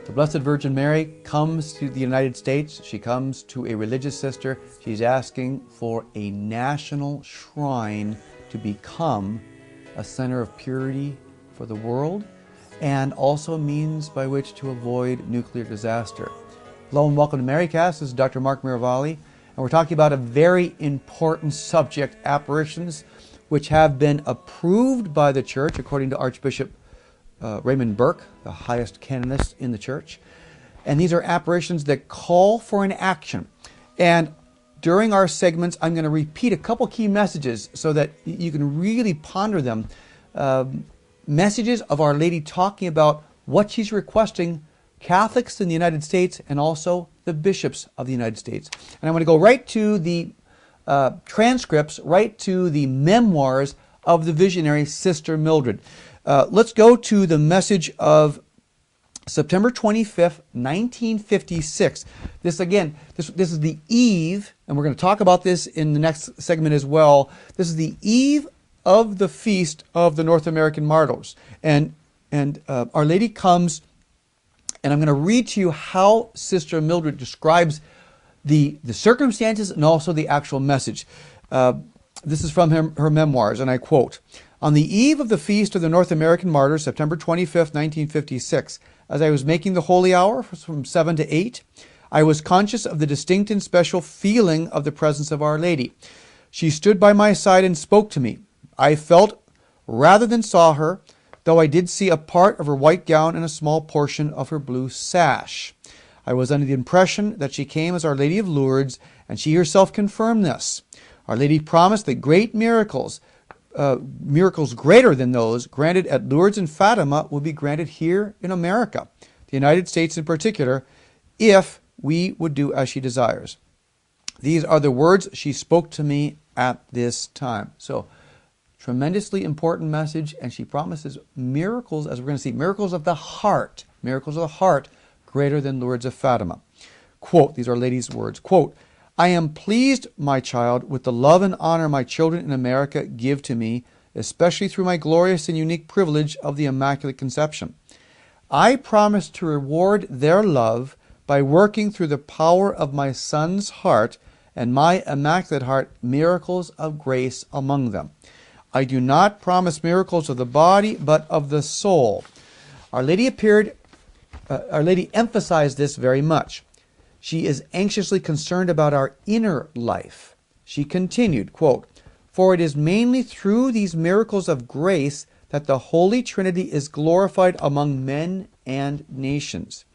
The Blessed Virgin Mary comes to the United States. She comes to a religious sister. She's asking for a national shrine to become a center of purity for the world and also a means by which to avoid nuclear disaster. Hello and welcome to Mcast. This is Dr. Mark Miravalle, and we're talking about a very important subject, apparitions, which have been approved by the Church according to Archbishop Raymond Burke, the highest canonist in the Church. And these are apparitions that call for an action. And during our segments, I'm going to repeat a couple key messages so that you can really ponder them. Messages of Our Lady talking about what she's requesting Catholics in the United States and also the bishops of the United States. And I'm going to go right to the transcripts, right to the memoirs of the visionary Sister Mildred. Let's go to the message of September 25th, 1956. This is the eve, and we're going to talk about this in the next segment as well. This is the eve of the feast of the North American martyrs. And Our Lady comes, and I'm going to read to you how Sister Mildred describes the circumstances and also the actual message. This is from her memoirs, and I quote, "On the eve of the feast of the North American martyrs, September 25th, 1956, as I was making the holy hour from 7 to 8, I was conscious of the distinct and special feeling of the presence of Our Lady. She stood by my side and spoke to me. I felt rather than saw her, though I did see a part of her white gown and a small portion of her blue sash. I was under the impression that she came as Our Lady of Lourdes, and she herself confirmed this. Our Lady promised that great miracles greater than those granted at Lourdes and Fatima would be granted here in America, the United States in particular, if we would do as she desires. These are the words she spoke to me at this time." So, tremendously important message, and she promises miracles, as we're going to see, miracles of the heart, greater than Lourdes of Fatima. Quote, these are Lady's words, quote, "I am pleased, my child, with the love and honor my children in America give to me, especially through my glorious and unique privilege of the Immaculate Conception. I promise to reward their love by working through the power of my Son's heart and my Immaculate Heart miracles of grace among them. I do not promise miracles of the body, but of the soul." Our Lady emphasized this very much. She is anxiously concerned about our inner life. She continued, quote, "For it is mainly through these miracles of grace that the Holy Trinity is glorified among men and nations.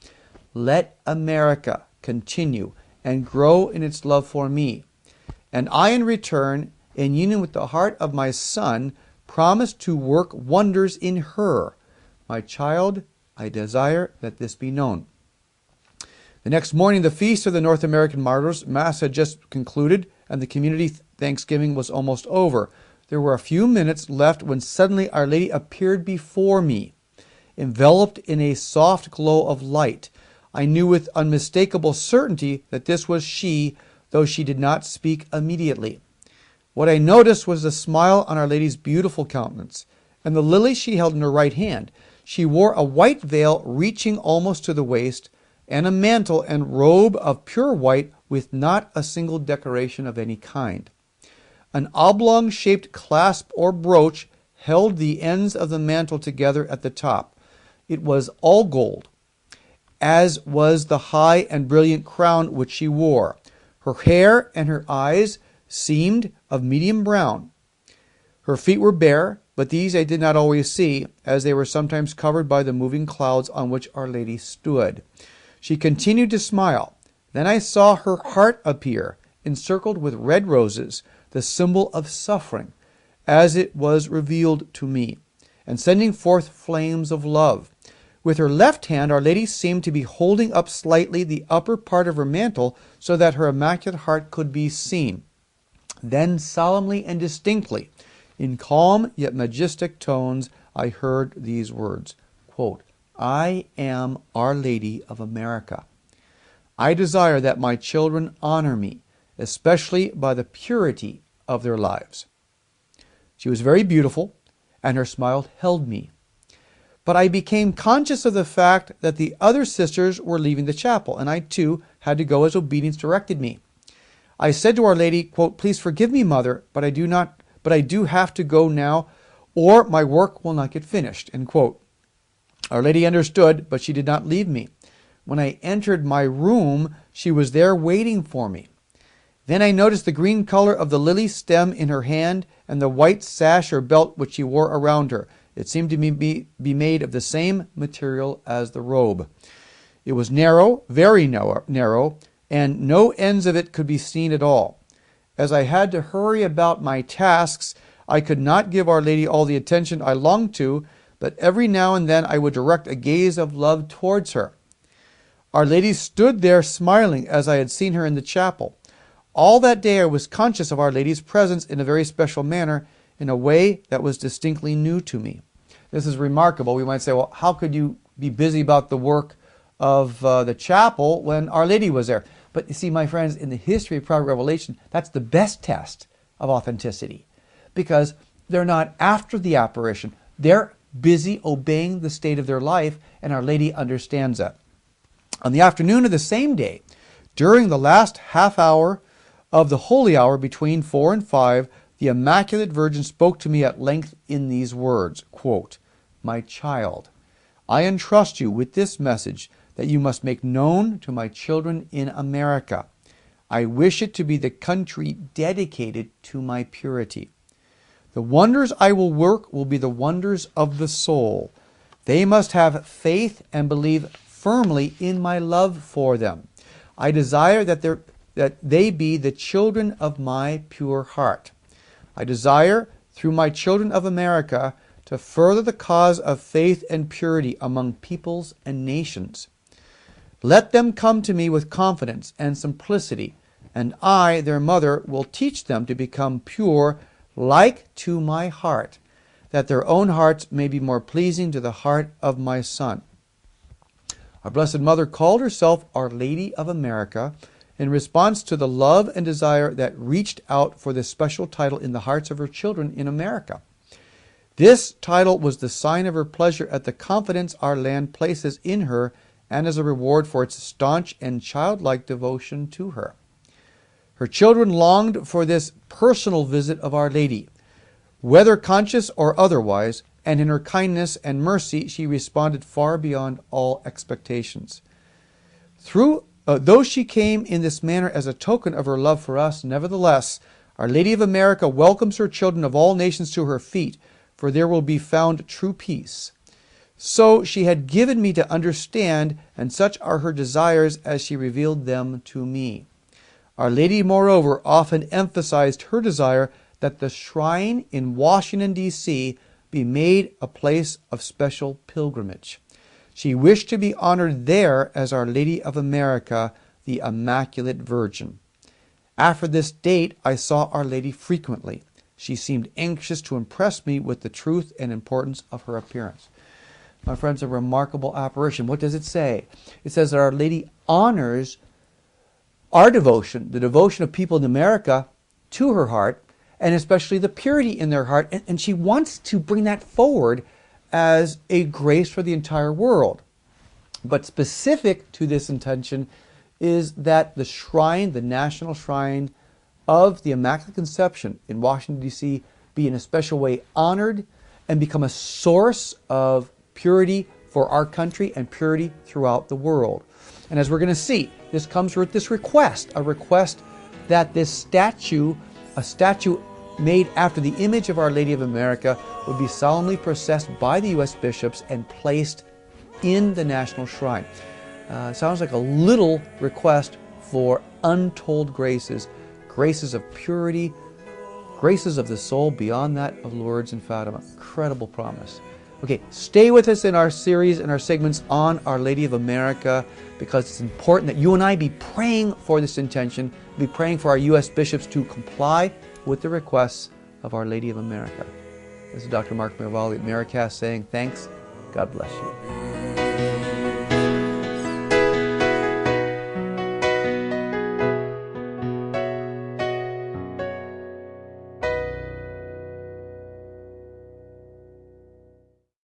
Let America continue and grow in its love for me. And I, in return, in union with the heart of my Son, promise to work wonders in her. My child, I desire that this be known." The next morning, the feast of the North American martyrs, Mass had just concluded, and the community Thanksgiving was almost over. There were a few minutes left when suddenly Our Lady appeared before me, enveloped in a soft glow of light. I knew with unmistakable certainty that this was she, though she did not speak immediately. What I noticed was the smile on Our Lady's beautiful countenance, and the lily she held in her right hand. She wore a white veil reaching almost to the waist, and a mantle and robe of pure white with not a single decoration of any kind. An oblong-shaped clasp or brooch held the ends of the mantle together at the top. It was all gold, as was the high and brilliant crown which she wore. Her hair and her eyes seemed of medium brown. Her feet were bare, but these I did not always see, as they were sometimes covered by the moving clouds on which Our Lady stood. She continued to smile. Then I saw her heart appear, encircled with red roses, the symbol of suffering, as it was revealed to me, and sending forth flames of love. With her left hand, Our Lady seemed to be holding up slightly the upper part of her mantle so that her Immaculate Heart could be seen. Then solemnly and distinctly, in calm yet majestic tones, I heard these words, quote, "I am Our Lady of America. I desire that my children honor me, especially by the purity of their lives." She was very beautiful, and her smile held me. but I became conscious of the fact that the other sisters were leaving the chapel, and I too had to go as obedience directed me. I said to Our Lady, quote, "Please forgive me, Mother, but I do have to go now, or my work will not get finished," end quote. Our Lady understood, but she did not leave me. When I entered my room, she was there waiting for me. Then I noticed the green color of the lily stem in her hand and the white sash or belt which she wore around her. It seemed to be made of the same material as the robe. It was narrow, very narrow, and no ends of it could be seen at all. As I had to hurry about my tasks, I could not give Our Lady all the attention I longed to, but every now and then I would direct a gaze of love towards her. Our Lady stood there smiling as I had seen her in the chapel. All that day I was conscious of Our Lady's presence in a very special manner, in a way that was distinctly new to me. This is remarkable. We might say, well, how could you be busy about the work of the chapel when Our Lady was there? But you see, my friends, in the history of private revelation, that's the best test of authenticity, because they're not after the apparition. They're busy obeying the state of their life, and Our Lady understands that. On the afternoon of the same day, during the last half hour of the holy hour between 4 and 5, the Immaculate Virgin spoke to me at length in these words, quote, "My child, I entrust you with this message that you must make known to my children in America. I wish it to be the country dedicated to my purity. The wonders I will work will be the wonders of the soul. They must have faith and believe firmly in my love for them. I desire that they be the children of my pure heart. I desire, through my children of America, to further the cause of faith and purity among peoples and nations. Let them come to me with confidence and simplicity, and I, their mother, will teach them to become pure like to my heart, that their own hearts may be more pleasing to the heart of my Son." Our Blessed Mother called herself Our Lady of America in response to the love and desire that reached out for this special title in the hearts of her children in America. This title was the sign of her pleasure at the confidence our land places in her, and as a reward for its staunch and childlike devotion to her. Her children longed for this personal visit of Our Lady, whether conscious or otherwise, and in her kindness and mercy she responded far beyond all expectations. Though she came in this manner as a token of her love for us, nevertheless, Our Lady of America welcomes her children of all nations to her feet, for there will be found true peace. So she had given me to understand, and such are her desires as she revealed them to me. Our Lady, moreover, often emphasized her desire that the shrine in Washington, D.C. be made a place of special pilgrimage. She wished to be honored there as Our Lady of America, the Immaculate Virgin. After this date, I saw Our Lady frequently. She seemed anxious to impress me with the truth and importance of her appearance. My friends, a remarkable apparition. What does it say? It says that Our Lady honors our devotion, the devotion of people in America to her heart, and especially the purity in their heart. And she wants to bring that forward as a grace for the entire world. But specific to this intention is that the shrine, the national shrine of the Immaculate Conception in Washington, D.C., be in a special way honored and become a source of purity for our country and purity throughout the world. And as we're going to see, this comes with this request, a request that this statue, a statue made after the image of Our Lady of America, would be solemnly processed by the U.S. bishops and placed in the national shrine. Sounds like a little request for untold graces, graces of purity, graces of the soul beyond that of Lourdes and Fatima. Incredible promise. Okay, stay with us in our series and our segments on Our Lady of America, because it's important that you and I be praying for this intention, be praying for our U.S. bishops to comply with the requests of Our Lady of America. This is Dr. Mark Miravalle at Mcast saying thanks. God bless you.